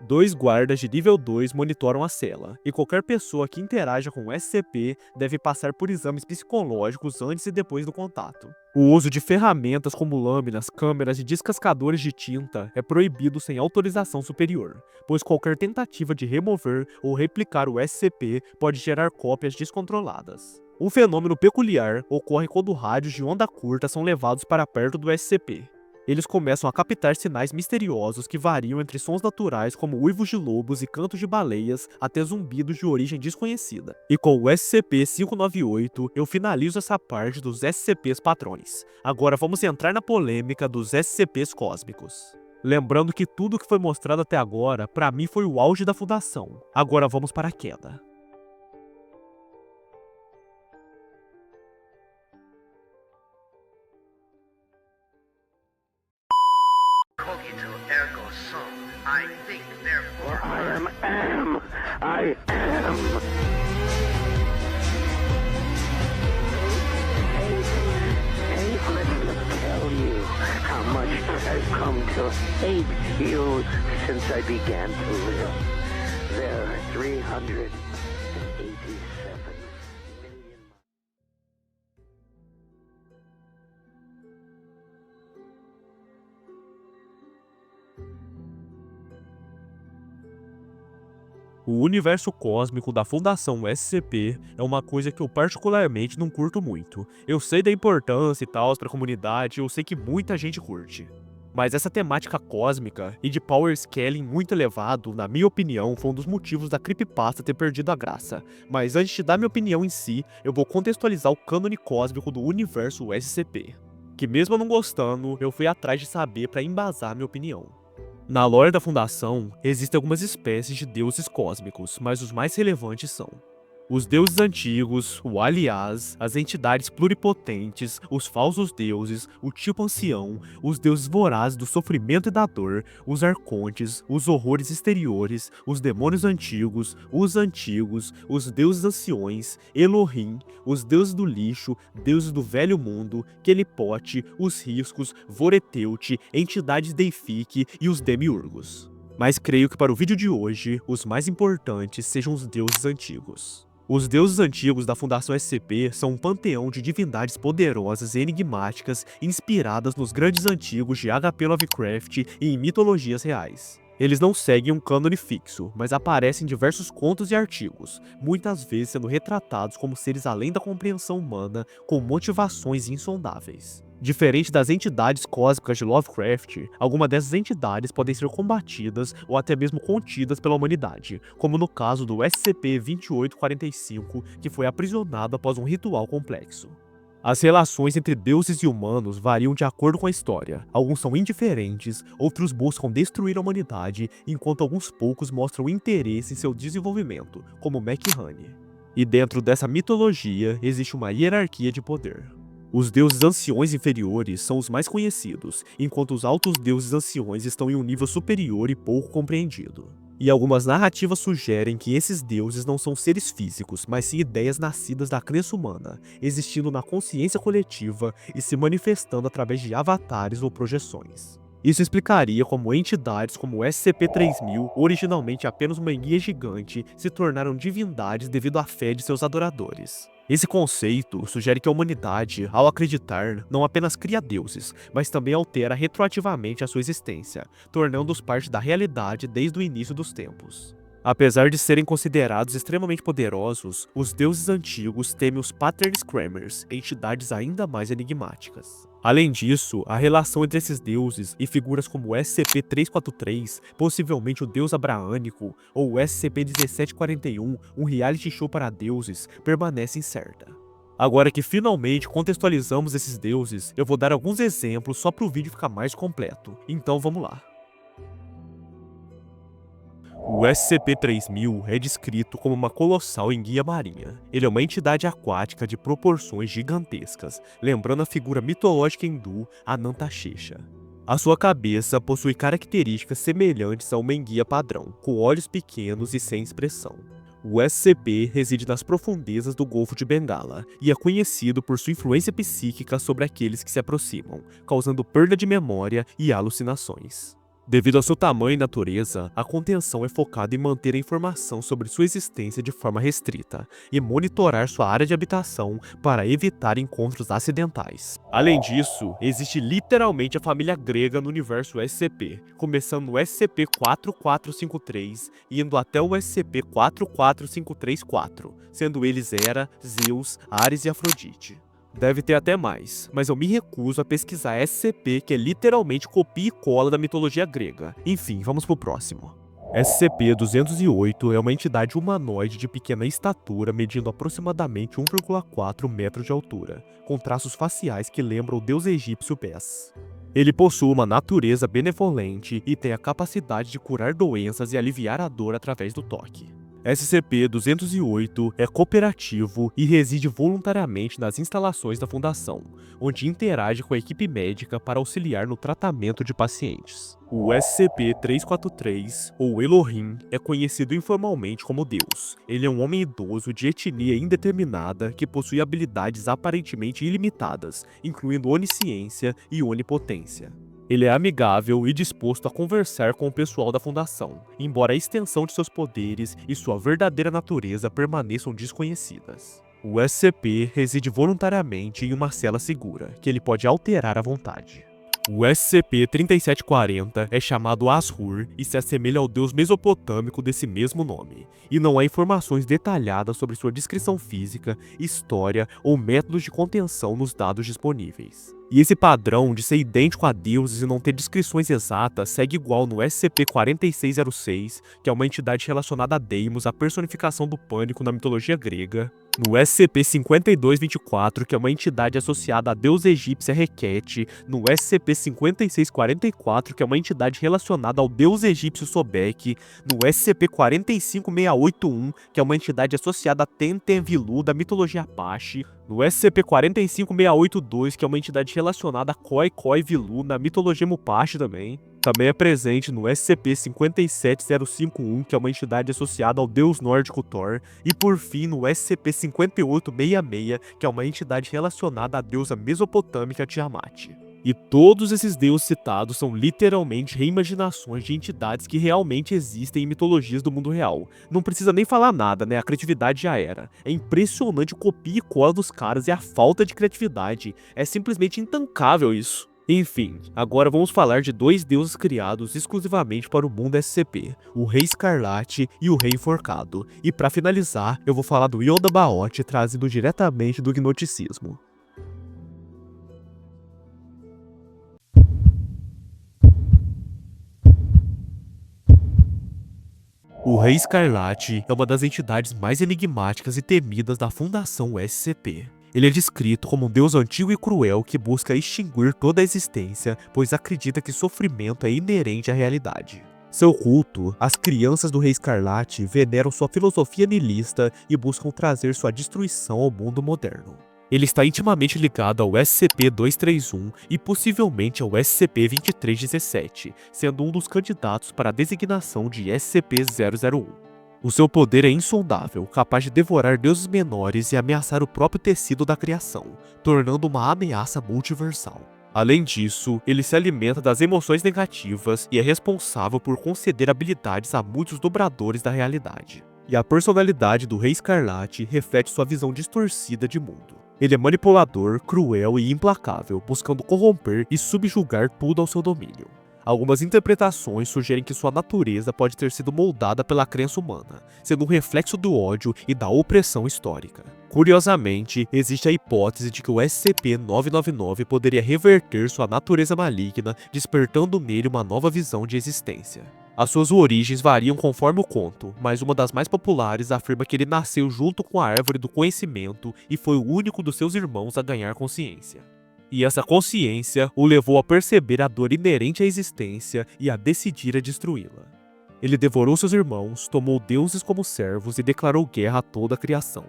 Speaker 1: 2 guardas de nível 2 monitoram a cela, e qualquer pessoa que interaja com o SCP deve passar por exames psicológicos antes e depois do contato. O uso de ferramentas como lâminas, câmeras e descascadores de tinta é proibido sem autorização superior, pois qualquer tentativa de remover ou replicar o SCP pode gerar cópias descontroladas. Um fenômeno peculiar ocorre quando rádios de onda curta são levados para perto do SCP. Eles começam a captar sinais misteriosos que variam entre sons naturais como uivos de lobos e cantos de baleias até zumbidos de origem desconhecida. E com o SCP-598, eu finalizo essa parte dos SCPs padrões. Agora vamos entrar na polêmica dos SCPs cósmicos. Lembrando que tudo que foi mostrado até agora, pra mim foi o auge da Fundação. Agora vamos para a queda.
Speaker 2: Cogito ergo sum. I think, therefore
Speaker 3: I am. I am. Hate, let me tell you how much I've come to hate you since I began to live. There are 387 million.
Speaker 1: O universo cósmico da Fundação SCP é uma coisa que eu particularmente não curto muito. Eu sei da importância e tal pra comunidade, eu sei que muita gente curte. Mas essa temática cósmica e de power scaling muito elevado, na minha opinião, foi um dos motivos da creepypasta ter perdido a graça. Mas antes de dar minha opinião em si, eu vou contextualizar o cânone cósmico do universo SCP. Que mesmo eu não gostando, eu fui atrás de saber pra embasar minha opinião. Na lore da Fundação, existem algumas espécies de deuses cósmicos, mas os mais relevantes são os deuses antigos, o aliás, as entidades pluripotentes, os falsos deuses, o tipo ancião, os deuses vorazes do sofrimento e da dor, os arcontes, os horrores exteriores, os demônios antigos, os deuses anciões, Elohim, os deuses do lixo, deuses do velho mundo, Quelipote, os riscos, Voreteute, entidades deifique e os demiurgos. Mas creio que para o vídeo de hoje, os mais importantes sejam os deuses antigos. Os deuses antigos da Fundação SCP são um panteão de divindades poderosas e enigmáticas inspiradas nos grandes antigos de H.P. Lovecraft e em mitologias reais. Eles não seguem um cânone fixo, mas aparecem em diversos contos e artigos, muitas vezes sendo retratados como seres além da compreensão humana, com motivações insondáveis. Diferente das entidades cósmicas de Lovecraft, algumas dessas entidades podem ser combatidas ou até mesmo contidas pela humanidade, como no caso do SCP-2845, que foi aprisionado após um ritual complexo. As relações entre deuses e humanos variam de acordo com a história. Alguns são indiferentes, outros buscam destruir a humanidade, enquanto alguns poucos mostram interesse em seu desenvolvimento, como McHoney. E dentro dessa mitologia existe uma hierarquia de poder. Os deuses anciões inferiores são os mais conhecidos, enquanto os altos deuses anciões estão em um nível superior e pouco compreendido. E algumas narrativas sugerem que esses deuses não são seres físicos, mas sim ideias nascidas da crença humana, existindo na consciência coletiva e se manifestando através de avatares ou projeções. Isso explicaria como entidades como o SCP-3000, originalmente apenas uma enguia gigante, se tornaram divindades devido à fé de seus adoradores. Esse conceito sugere que a humanidade, ao acreditar, não apenas cria deuses, mas também altera retroativamente a sua existência, tornando-os parte da realidade desde o início dos tempos. Apesar de serem considerados extremamente poderosos, os deuses antigos temem os Pattern Screamers, entidades ainda mais enigmáticas. Além disso, a relação entre esses deuses e figuras como o SCP-343, possivelmente o deus abraânico, ou o SCP-1741, um reality show para deuses, permanece incerta. Agora que finalmente contextualizamos esses deuses, eu vou dar alguns exemplos só para o vídeo ficar mais completo. Então vamos lá. O SCP-3000 é descrito como uma colossal enguia marinha. Ele é uma entidade aquática de proporções gigantescas, lembrando a figura mitológica hindu Anantashesha. A sua cabeça possui características semelhantes a uma enguia padrão, com olhos pequenos e sem expressão. O SCP reside nas profundezas do Golfo de Bengala e é conhecido por sua influência psíquica sobre aqueles que se aproximam, causando perda de memória e alucinações. Devido ao seu tamanho e natureza, a contenção é focada em manter a informação sobre sua existência de forma restrita e monitorar sua área de habitação para evitar encontros acidentais. Além disso, existe literalmente a família grega no universo SCP, começando no SCP-4453 e indo até o SCP-44534, sendo eles Hera, Zeus, Ares e Afrodite. Deve ter até mais, mas eu me recuso a pesquisar SCP, que é literalmente copia e cola da mitologia grega. Enfim, vamos pro próximo. SCP-208 é uma entidade humanoide de pequena estatura, medindo aproximadamente 1,4 metros de altura, com traços faciais que lembram o deus egípcio Bes. Ele possui uma natureza benevolente e tem a capacidade de curar doenças e aliviar a dor através do toque. SCP-208 é cooperativo e reside voluntariamente nas instalações da Fundação, onde interage com a equipe médica para auxiliar no tratamento de pacientes. O SCP-343, ou Elohim, é conhecido informalmente como Deus. Ele é um homem idoso de etnia indeterminada que possui habilidades aparentemente ilimitadas, incluindo onisciência e onipotência. Ele é amigável e disposto a conversar com o pessoal da Fundação, embora a extensão de seus poderes e sua verdadeira natureza permaneçam desconhecidas. O SCP reside voluntariamente em uma cela segura, que ele pode alterar à vontade. O SCP-3740 é chamado Ashur e se assemelha ao deus mesopotâmico desse mesmo nome, e não há informações detalhadas sobre sua descrição física, história ou métodos de contenção nos dados disponíveis. E esse padrão de ser idêntico a deuses e não ter descrições exatas segue igual no SCP-4606, que é uma entidade relacionada a Deimos, a personificação do pânico na mitologia grega, no SCP-5224, que é uma entidade associada à deusa egípcia Requete, no SCP-5644, que é uma entidade relacionada ao deus egípcio Sobek, no SCP-45681, que é uma entidade associada a Tentenvilu da mitologia Apache, no SCP-45682, que é uma entidade relacionada a Khoi Khoi Vilu na mitologia Mupache também. Também é presente no SCP-57051, que é uma entidade associada ao deus nórdico Thor, e por fim no SCP-5866, que é uma entidade relacionada à deusa mesopotâmica Tiamat. E todos esses deuses citados são literalmente reimaginações de entidades que realmente existem em mitologias do mundo real. Não precisa nem falar nada, né? A criatividade já era. É impressionante o copia e cola dos caras e a falta de criatividade. É simplesmente intancável isso. Enfim, agora vamos falar de dois deuses criados exclusivamente para o mundo SCP, o Rei Escarlate e o Rei Enforcado. E para finalizar, eu vou falar do Yonda Baoth, trazido diretamente do gnosticismo. O Rei Escarlate é uma das entidades mais enigmáticas e temidas da Fundação SCP. Ele é descrito como um deus antigo e cruel que busca extinguir toda a existência, pois acredita que sofrimento é inerente à realidade. Seu culto, as crianças do Rei Escarlate veneram sua filosofia nihilista e buscam trazer sua destruição ao mundo moderno. Ele está intimamente ligado ao SCP-231 e possivelmente ao SCP-2317, sendo um dos candidatos para a designação de SCP-001. O seu poder é insondável, capaz de devorar deuses menores e ameaçar o próprio tecido da criação, tornando uma ameaça multiversal. Além disso, ele se alimenta das emoções negativas e é responsável por conceder habilidades a muitos dobradores da realidade. E a personalidade do Rei Escarlate reflete sua visão distorcida de mundo. Ele é manipulador, cruel e implacável, buscando corromper e subjugar tudo ao seu domínio. Algumas interpretações sugerem que sua natureza pode ter sido moldada pela crença humana, sendo um reflexo do ódio e da opressão histórica. Curiosamente, existe a hipótese de que o SCP-999 poderia reverter sua natureza maligna, despertando nele uma nova visão de existência. As suas origens variam conforme o conto, mas uma das mais populares afirma que ele nasceu junto com a árvore do conhecimento e foi o único dos seus irmãos a ganhar consciência. E essa consciência o levou a perceber a dor inerente à existência e a decidir a destruí-la. Ele devorou seus irmãos, tomou deuses como servos e declarou guerra a toda a criação.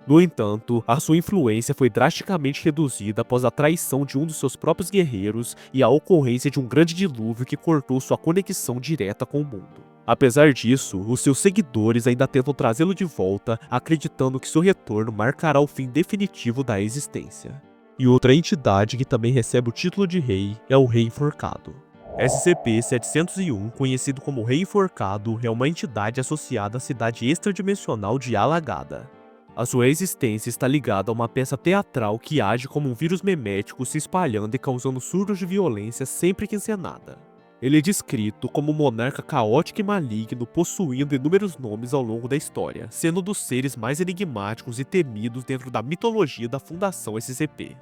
Speaker 1: No entanto, a sua influência foi drasticamente reduzida após a traição de um dos seus próprios guerreiros e a ocorrência de um grande dilúvio que cortou sua conexão direta com o mundo. Apesar disso, os seus seguidores ainda tentam trazê-lo de volta, acreditando que seu retorno marcará o fim definitivo da existência. E outra entidade que também recebe o título de rei é o Rei Enforcado. SCP-701, conhecido como Rei Enforcado, é uma entidade associada à cidade extradimensional de Alagada. A sua existência está ligada a uma peça teatral que age como um vírus memético se espalhando e causando surtos de violência sempre que encenada. Ele é descrito como um monarca caótico e maligno, possuindo inúmeros nomes ao longo da história, sendo um dos seres mais enigmáticos e temidos dentro da mitologia da Fundação SCP.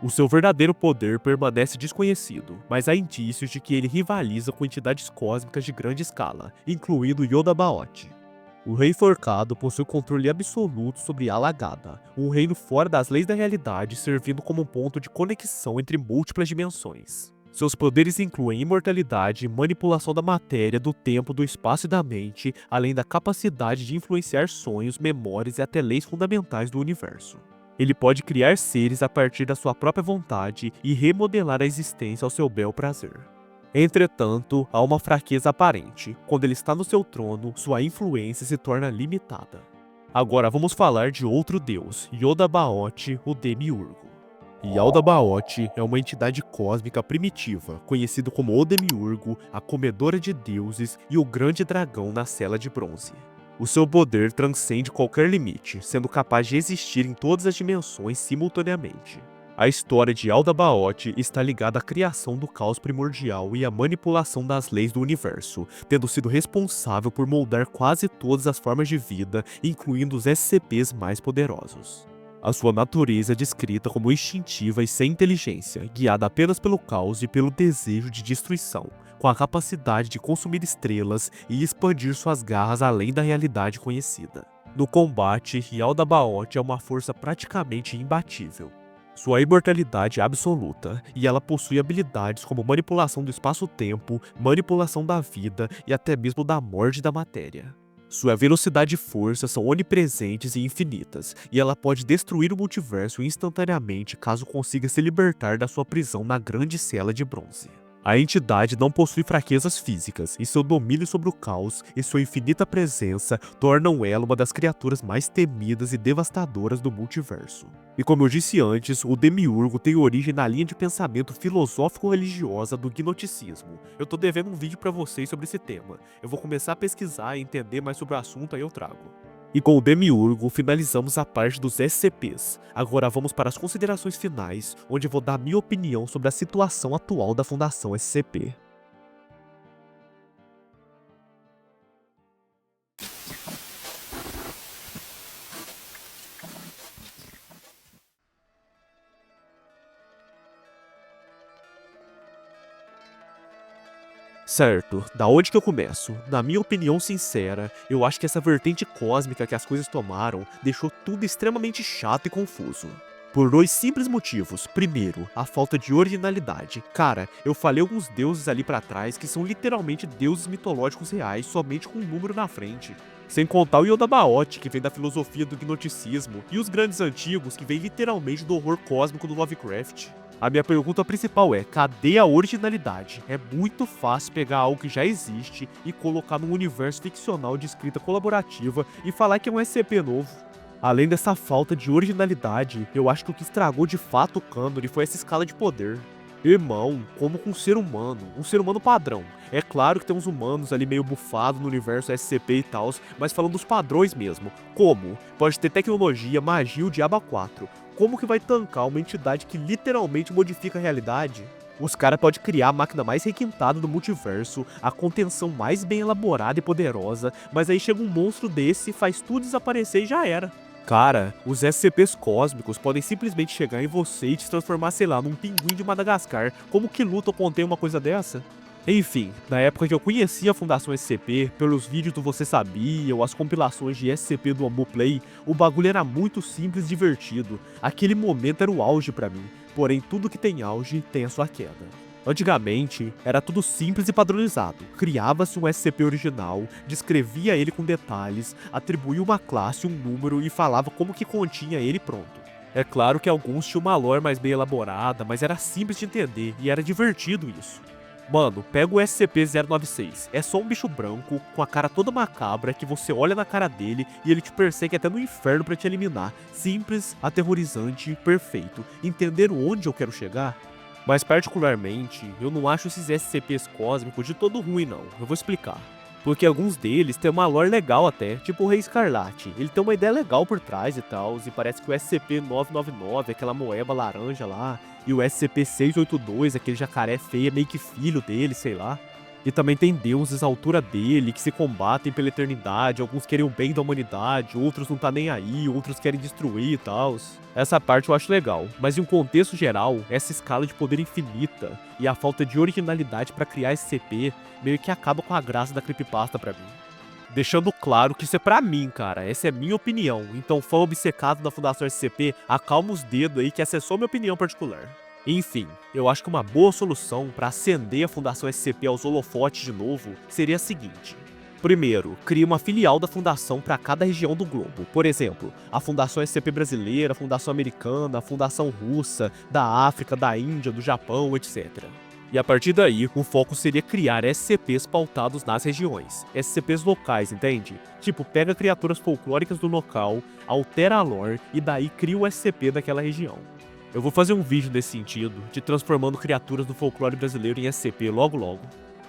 Speaker 1: O seu verdadeiro poder permanece desconhecido, mas há indícios de que ele rivaliza com entidades cósmicas de grande escala, incluindo Yoda Baoth. O Rei Enforcado possui controle absoluto sobre Alagada, um reino fora das leis da realidade, servindo como um ponto de conexão entre múltiplas dimensões. Seus poderes incluem imortalidade, manipulação da matéria, do tempo, do espaço e da mente, além da capacidade de influenciar sonhos, memórias e até leis fundamentais do universo. Ele pode criar seres a partir da sua própria vontade e remodelar a existência ao seu bel prazer. Entretanto, há uma fraqueza aparente. Quando ele está no seu trono, sua influência se torna limitada. Agora vamos falar de outro deus, Yoda Baoth, o Demiurgo. Yoda Baoth é uma entidade cósmica primitiva, conhecido como o Demiurgo, a comedora de deuses e o grande dragão na cela de bronze. O seu poder transcende qualquer limite, sendo capaz de existir em todas as dimensões simultaneamente. A história de Yoda Baoth está ligada à criação do caos primordial e à manipulação das leis do universo, tendo sido responsável por moldar quase todas as formas de vida, incluindo os SCPs mais poderosos. A sua natureza é descrita como instintiva e sem inteligência, guiada apenas pelo caos e pelo desejo de destruição, com a capacidade de consumir estrelas e expandir suas garras além da realidade conhecida. No combate, Yoda Baoth é uma força praticamente imbatível. Sua imortalidade é absoluta, e ela possui habilidades como manipulação do espaço-tempo, manipulação da vida e até mesmo da morte da matéria. Sua velocidade e força são onipresentes e infinitas, e ela pode destruir o multiverso instantaneamente caso consiga se libertar da sua prisão na grande cela de bronze. A entidade não possui fraquezas físicas, e seu domínio sobre o caos e sua infinita presença tornam ela uma das criaturas mais temidas e devastadoras do multiverso. E como eu disse antes, o Demiurgo tem origem na linha de pensamento filosófico-religiosa do gnosticismo. Eu tô devendo um vídeo pra vocês sobre esse tema. Eu vou começar a pesquisar e entender mais sobre o assunto, aí eu trago. E com o Demiurgo, finalizamos a parte dos SCPs. Agora vamos para as considerações finais, onde eu vou dar minha opinião sobre a situação atual da Fundação SCP. Certo, da onde que eu começo? Na minha opinião sincera, eu acho que essa vertente cósmica que as coisas tomaram deixou tudo extremamente chato e confuso. Por dois simples motivos. Primeiro, a falta de originalidade. Cara, eu falei alguns deuses ali pra trás que são literalmente deuses mitológicos reais, somente com um número na frente. Sem contar o Yoda-Baoth, que vem da filosofia do gnosticismo, e os grandes antigos, que vem literalmente do horror cósmico do Lovecraft. A minha pergunta principal é, cadê a originalidade? É muito fácil pegar algo que já existe e colocar num universo ficcional de escrita colaborativa e falar que é um SCP novo. Além dessa falta de originalidade, eu acho que o que estragou de fato o cânone foi essa escala de poder. Irmão, como com um ser humano padrão. É claro que tem uns humanos ali meio bufados no universo SCP e tal, mas falando dos padrões mesmo. Como? Pode ter tecnologia, magia e o diabo a 4. Como que vai tancar uma entidade que literalmente modifica a realidade? Os caras podem criar a máquina mais requintada do multiverso, a contenção mais bem elaborada e poderosa, mas aí chega um monstro desse, faz tudo desaparecer e já era. Cara, os SCPs cósmicos podem simplesmente chegar em você e te transformar, sei lá, num pinguim de Madagascar. Como que luta contém uma coisa dessa? Enfim, na época que eu conhecia a Fundação SCP, pelos vídeos do Você Sabia ou as compilações de SCP do Ambu Play, o bagulho era muito simples e divertido. Aquele momento era o auge pra mim, porém tudo que tem auge tem a sua queda. Antigamente, era tudo simples e padronizado. Criava-se um SCP original, descrevia ele com detalhes, atribuía uma classe, um número e falava como que continha ele pronto. É claro que alguns tinham uma lore mais bem elaborada, mas era simples de entender e era divertido isso. Mano, pega o SCP-096, é só um bicho branco, com a cara toda macabra, que você olha na cara dele e ele te persegue até no inferno pra te eliminar. Simples, aterrorizante, perfeito. Entenderam onde eu quero chegar? Mas particularmente, eu não acho esses SCPs cósmicos de todo ruim não, eu vou explicar. Porque alguns deles têm uma lore legal até, tipo o Rei Escarlate, ele tem uma ideia legal por trás e tal, e parece que o SCP-999, aquela moeba laranja lá, e o SCP-682, aquele jacaré feio, é meio que filho dele, sei lá. E também tem deuses à altura dele, que se combatem pela eternidade, alguns querem o bem da humanidade, outros não tá nem aí, outros querem destruir e tal. Essa parte eu acho legal, mas em um contexto geral, essa escala de poder infinita e a falta de originalidade pra criar SCP meio que acaba com a graça da creepypasta pra mim. Deixando claro que isso é pra mim, cara, essa é minha opinião, então fã obcecado da Fundação SCP, acalma os dedos aí que essa é só minha opinião particular. Enfim, eu acho que uma boa solução para acender a Fundação SCP aos holofotes de novo seria a seguinte. Primeiro, crie uma filial da Fundação para cada região do globo. Por exemplo, a Fundação SCP brasileira, a Fundação americana, a Fundação russa, da África, da Índia, do Japão, etc. E a partir daí, o foco seria criar SCPs pautados nas regiões. SCPs locais, entende? Tipo, pega criaturas folclóricas do local, altera a lore e daí cria o SCP daquela região. Eu vou fazer um vídeo nesse sentido, de transformando criaturas do folclore brasileiro em SCP logo logo.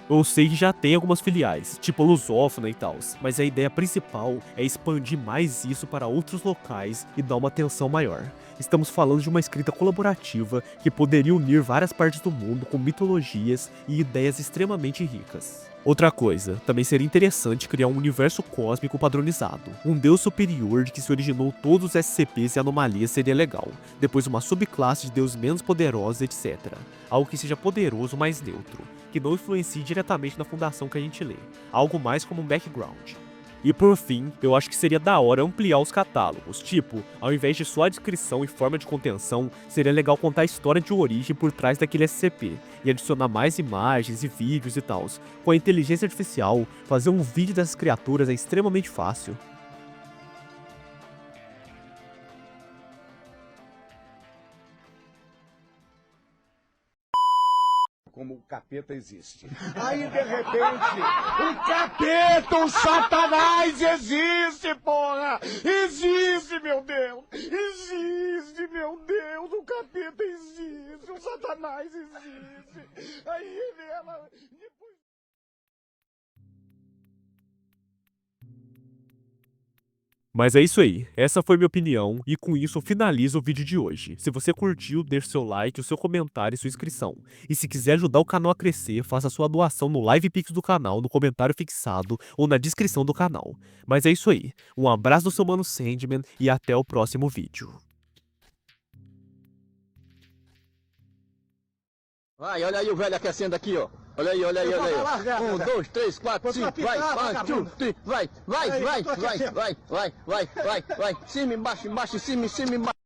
Speaker 1: Eu sei que já tem algumas filiais, tipo a Lusófona e tal, mas a ideia principal é expandir mais isso para outros locais e dar uma atenção maior. Estamos falando de uma escrita colaborativa que poderia unir várias partes do mundo com mitologias e ideias extremamente ricas. Outra coisa, também seria interessante criar um universo cósmico padronizado. Um deus superior de que se originou todos os SCPs e anomalias seria legal. Depois uma subclasse de deuses menos poderosos, etc. Algo que seja poderoso, mas neutro. Que não influencie diretamente na fundação que a gente lê. Algo mais como um background. E por fim, eu acho que seria da hora ampliar os catálogos, tipo, ao invés de só a descrição e forma de contenção, seria legal contar a história de origem por trás daquele SCP, e adicionar mais imagens e vídeos e tals. Com a inteligência artificial, fazer um vídeo dessas criaturas é extremamente fácil.
Speaker 4: Como o capeta existe. Aí, de repente, o capeta, o satanás existe, porra! Existe, meu Deus! Existe, meu Deus! O capeta existe, o satanás existe! Aí, ela...
Speaker 1: Mas é isso aí, essa foi minha opinião e com isso eu finalizo o vídeo de hoje. Se você curtiu, deixe seu like, o seu comentário e sua inscrição. E se quiser ajudar o canal a crescer, faça sua doação no LivePix do canal, no comentário fixado ou na descrição do canal. Mas é isso aí, um abraço do seu mano Sandman e até o próximo vídeo.
Speaker 5: Vai, olha aí o velho aquecendo aqui, ó. Olha aí, olha aí,
Speaker 4: Eu
Speaker 5: olha
Speaker 4: vou
Speaker 5: aí.
Speaker 4: largar,
Speaker 5: 1,
Speaker 4: cara.
Speaker 5: 2, 3, 4,
Speaker 4: Vou
Speaker 5: 5, vai,
Speaker 4: traficar,
Speaker 5: 1, 2,
Speaker 4: vagabundo.
Speaker 5: 3, vai,
Speaker 4: Aí, eu tô aqui assim.
Speaker 5: vai. Cima, embaixo, em cima, embaixo.